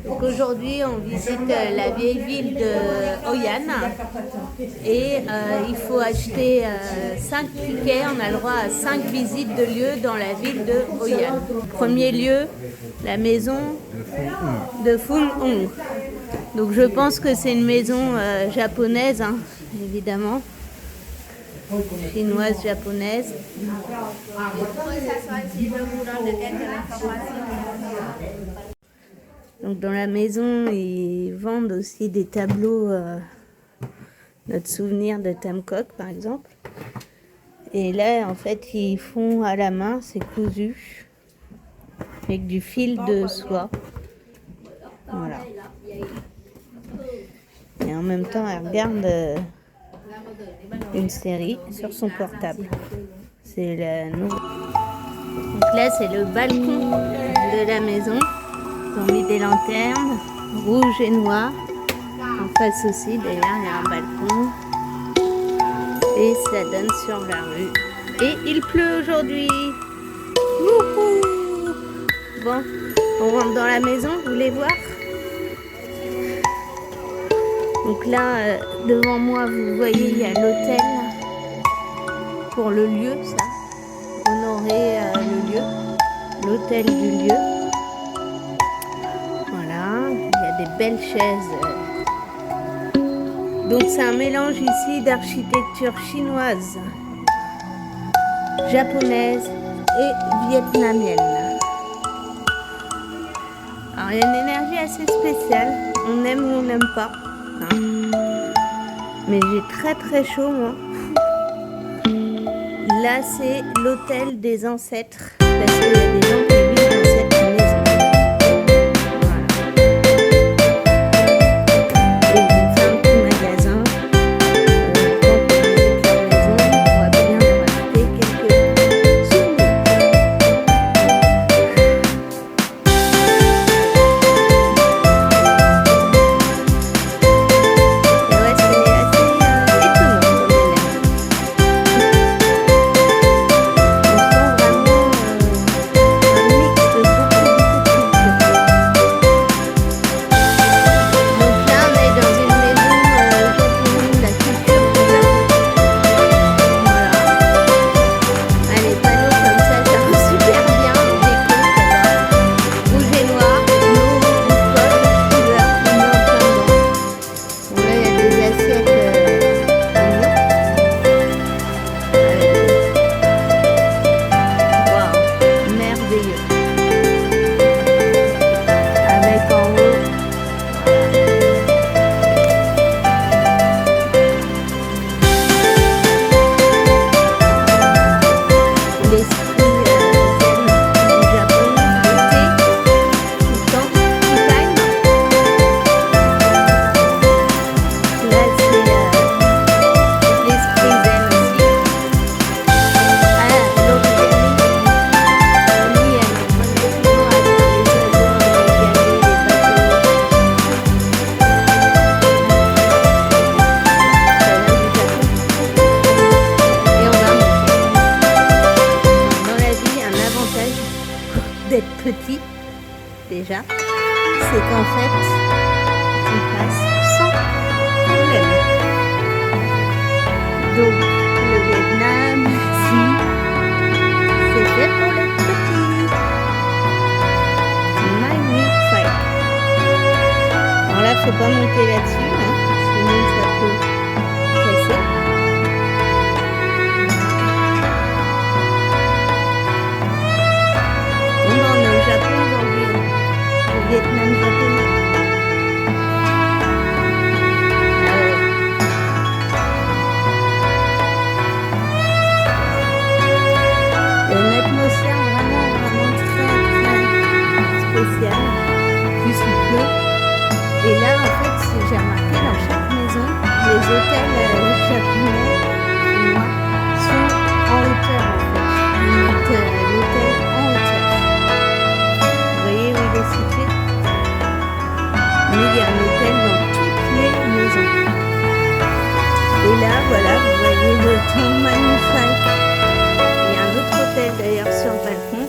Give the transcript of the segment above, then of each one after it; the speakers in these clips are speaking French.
Donc aujourd'hui, on visite la vieille ville de Hoi An et il faut acheter 5 tickets. On a le droit à 5 visites de lieux dans la ville de Hoi An. Premier lieu, la maison de Fung Hong. Donc je pense que c'est une maison japonaise, hein, évidemment. Chinoise, japonaise. Donc dans la maison, ils vendent aussi des tableaux, notre souvenir de Tamcock par exemple. Et là, en fait, ils font à la main, c'est cousu, avec du fil de soie. Voilà. Et en même temps, elle regarde une série sur son portable. C'est la nouvelle. Donc là, c'est le balcon de la maison. Ils ont mis des lanternes rouges et noires. En face aussi, d'ailleurs, il y a un balcon. Et ça donne sur la rue. Et il pleut aujourd'hui. Wouhou! Bon, on rentre dans la maison, vous voulez voir? Donc là, devant moi, vous voyez, il y a l'hôtel pour le lieu, ça. Honorer le lieu, l'hôtel du lieu. Voilà, il y a des belles chaises. Donc c'est un mélange ici d'architecture chinoise, japonaise et vietnamienne. Alors il y a une énergie assez spéciale, on aime ou on n'aime pas. Hein. Mais j'ai très très chaud moi. Là c'est l'hôtel des ancêtres, parce qu'il y a des gens qui vivent dans cette maison. D'être petit déjà, c'est qu'en fait on passe sans problème. Donc le Vietnam ici c'est fait pour les petits. Magnifique. Alors là faut pas monter là-dessus, hein, sinon ça peut casser. Japon aujourd'hui, le Vietnam japonais. Il y a une atmosphère vraiment très spéciale, plus il pleut. Et là en fait, j'ai remarqué dans chaque maison, les hôtels japonais, chinois, sont en hauteur en fait. Ils mettent l'hôtel en hauteur. Situé. Mais il y a un hôtel dans toutes les maisons. Et là, voilà, vous voyez le temps magnifique. Il y a un autre hôtel d'ailleurs sur le balcon.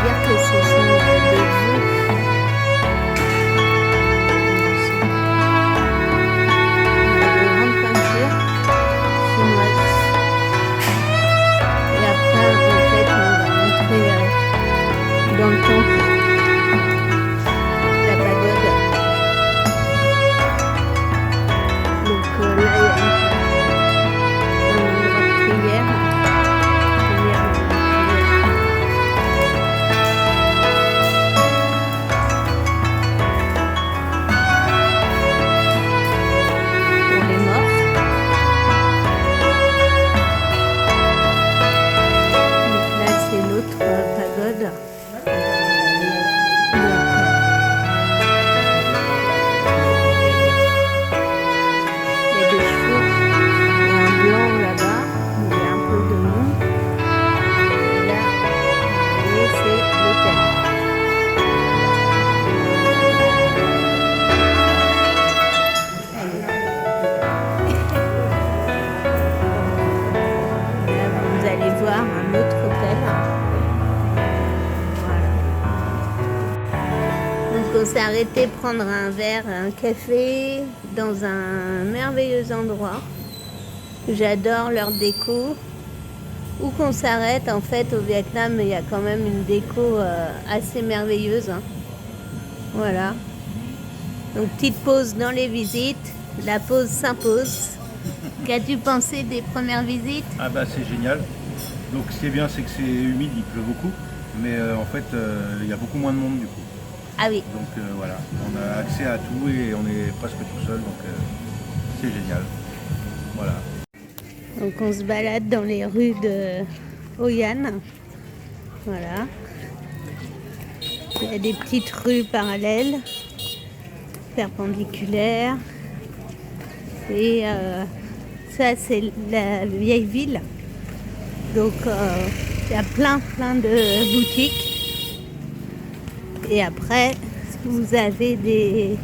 dire que ce sont des vues de grandes peintures chinoises. Et après, en fait, on va rentrer dans le temple, la pagode. Donc là, il y a un endroit de prière. Pour les morts. Donc là, c'est l'autre pagode. Il y a des chevaux. Il y a un blanc là-bas. Il y a un peu de monde. Et là, vous voyez, c'est l'hôtel. Là, vous allez voir un autre hôtel. Voilà. Donc on s'est arrêté prendre un verre, un café dans un merveilleux endroit. J'adore leur déco. Où qu'on s'arrête, en fait, au Vietnam, il y a quand même une déco assez merveilleuse. Hein. Voilà. Donc petite pause dans les visites. La pause s'impose. Qu'as-tu pensé des premières visites? Ah bah c'est génial. Donc ce qui est bien, c'est que c'est humide, il pleut beaucoup, mais en fait il y a beaucoup moins de monde du coup. Ah oui. Donc voilà, on a accès à tout et on est presque tout seul, donc c'est génial. Voilà. Donc on se balade dans les rues de Hoi An. Voilà. Il y a des petites rues parallèles, perpendiculaires. Et ça, c'est la vieille ville. Donc il y a plein de boutiques. Et après, vous avez des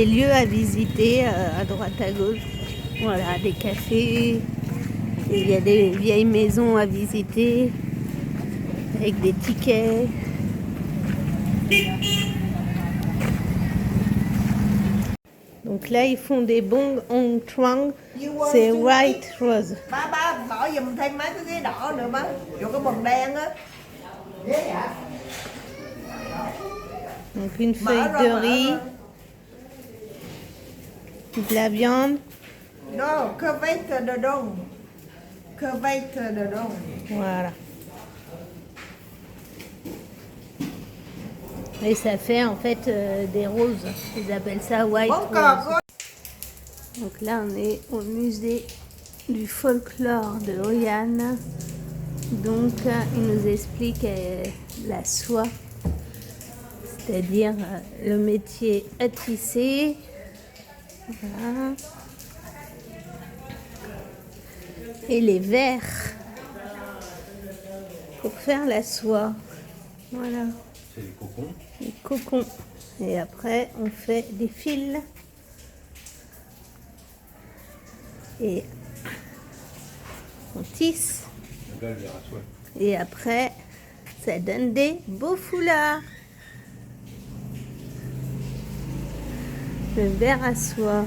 lieux à visiter à droite à gauche. Voilà, des cafés. Et il y a des vieilles maisons à visiter avec des tickets. Donc là, ils font des bong on truong, c'est white rose. Ba bỏ giùm thêm mấy cái ghế đỏ nữa ba, chỗ cái bồn đen á. Donc une feuille de riz, de la viande. No, curvated de đông. Curvated de đông. Voilà. Et ça fait en fait des roses. Ils appellent ça white Bóng cò rose. Donc là, on est au musée du folklore de Hoi An. Donc, il nous explique la soie, c'est-à-dire le métier à tisser. Voilà. Et les vers pour faire la soie. Voilà. C'est les cocons. Les cocons. Et après, on fait des fils. Et on tisse. Le gars, il verra soie. Et après, ça donne des beaux foulards. Le verre à soie.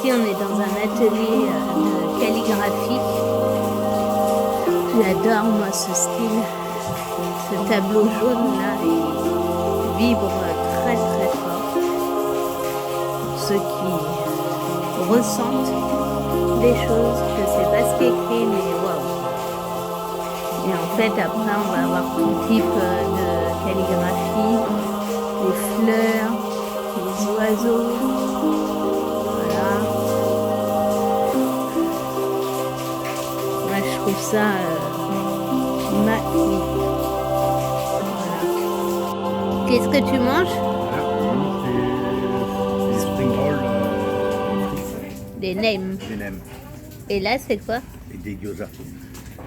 Ici, on est dans un atelier de calligraphie. J'adore, moi, ce style. Ce tableau jaune, là, il vibre très, très fort. Pour ceux qui ressentent des choses, je ne sais pas ce qui est écrit, mais waouh! Et en fait, après, on va avoir tout type de calligraphie, des fleurs, des oiseaux. Voilà. Moi, je trouve ça magnifique. Voilà. Qu'est-ce que tu manges? C'est des spring rolls frites. Des nems. Des nems Et là, c'est quoi? et des gyoza.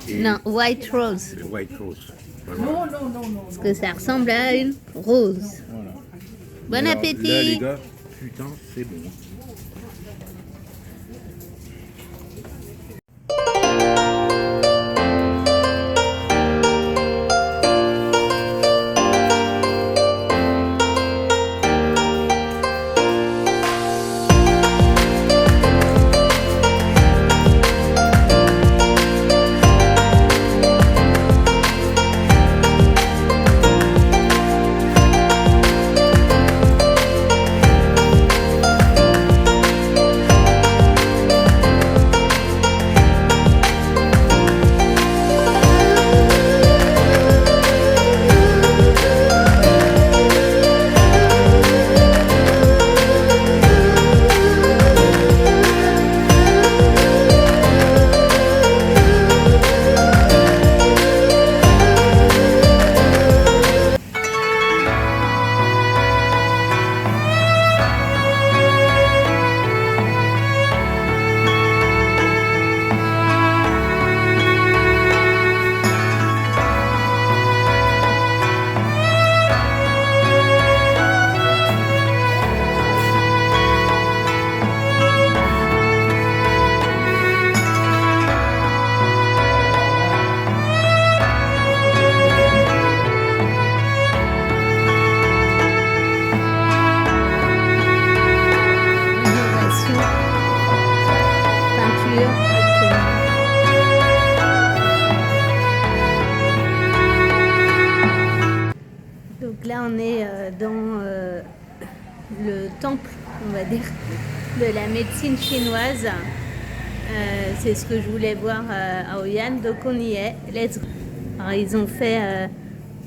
Et Non, white rose. le white rose. Non, non, non, non. Parce que ça ressemble à une rose. Voilà. Bon Alors, appétit! Là, les gars, putain, c'est bon. Donc là, on est dans le temple, on va dire, de la médecine chinoise. C'est ce que je voulais voir à Hoi An, donc on y est. Let's go. Alors, ils ont fait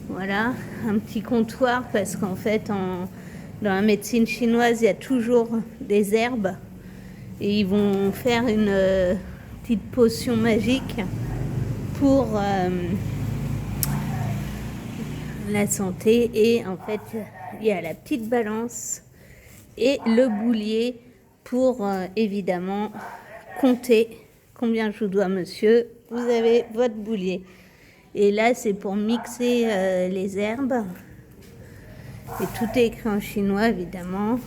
voilà, un petit comptoir parce qu'en fait, dans la médecine chinoise, il y a toujours des herbes et ils vont faire une petite potion magique pour la santé. Et en fait, il y a la petite balance et le boulier pour évidemment compter combien je vous dois, monsieur. Vous avez votre boulier. Et là, c'est pour mixer les herbes. Et tout est écrit en chinois, évidemment.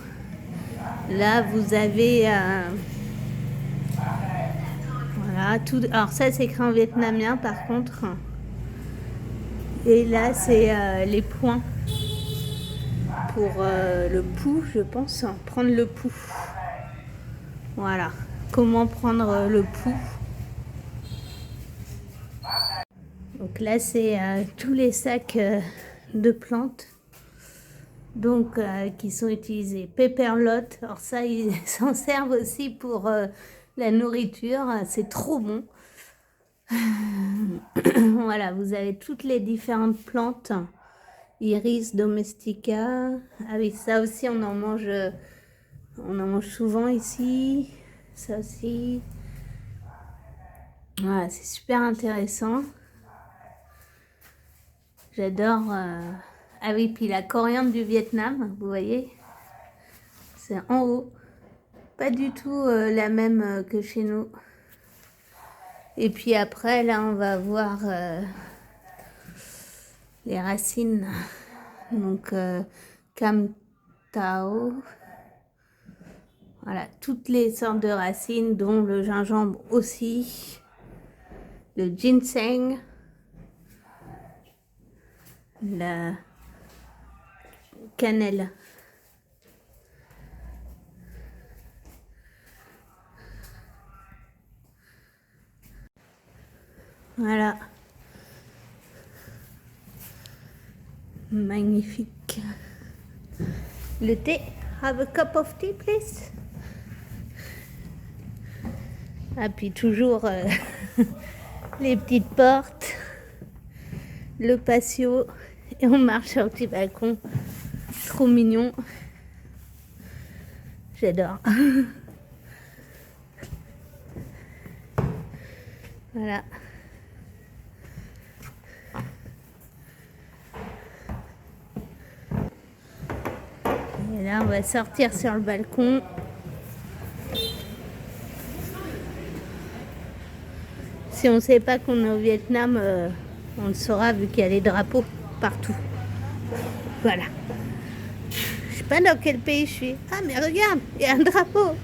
Là, vous avez... voilà, tout... Alors ça, c'est écrit en vietnamien, par contre. Et là, c'est les points pour le pouls, je pense. Prendre le pouls. Voilà. Comment prendre le pouls. Donc là, c'est tous les sacs de plantes. Donc, qui sont utilisés. Pepperlot. Alors ça, ils s'en servent aussi pour la nourriture. C'est trop bon. Voilà, vous avez toutes les différentes plantes. Iris domestica. Ah oui, ça aussi, on en mange souvent ici. Ça aussi. Voilà, c'est super intéressant. J'adore. Ah oui, puis la coriandre du Vietnam, vous voyez. C'est en haut. Pas du tout la même que chez nous. Et puis après, là, on va voir les racines. Donc, Cam Tao. Voilà, toutes les sortes de racines, dont le gingembre aussi. Le ginseng. La cannelle. Voilà. Magnifique. Le thé. Have a cup of tea, please. Ah, puis toujours les petites portes, le patio, et on marche sur le petit balcon. Trop mignon. J'adore. Voilà. Et là, on va sortir sur le balcon. Si on ne sait pas qu'on est au Vietnam, on le saura vu qu'il y a les drapeaux partout. Voilà. Je sais pas dans quel pays je suis. Ah, mais regarde, il y a un drapeau.